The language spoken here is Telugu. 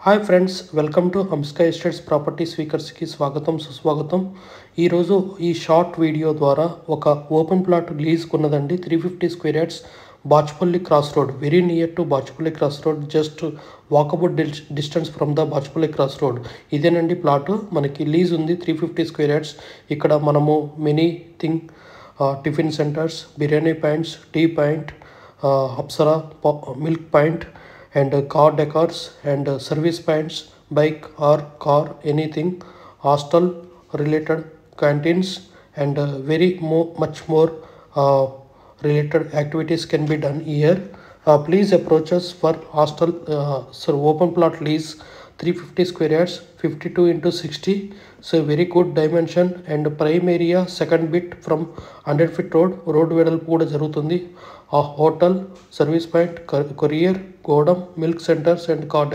Hi friends, welcome to Hamska estates property స్పీకర్స్కి స్వాగతం సుస్వాగతం. ఈరోజు ఈ షార్ట్ వీడియో ద్వారా ఒక ఓపెన్ ప్లాట్ లీజ్ కొన్నదండి. 350 square yards, Bachupally cross road, very near to Bachupally cross road, just walkable distance from the Bachupally cross road. ఇదేనండి ప్లాట్, మనకి లీజ్ ఉంది 350 స్క్వేర్ యార్డ్స్. ఇక్కడ మనము many thing tiffin centres, biryani points, tea point, Apsara milk point and car decors and service points, bike or car, anything, hostel related canteens and much more related activities can be done here. Please approach us for hostel open plot lease 350 square yards, 52 into 60. So very good dimension and prime area, second bit from 100 feet road వెడల్పు కూడా జరుగుతుంది. హోటల్, సర్వీస్ పాయింట్, కొరియర్, గోడమ్, మిల్క్ సెంటర్స్ అండ్ కార్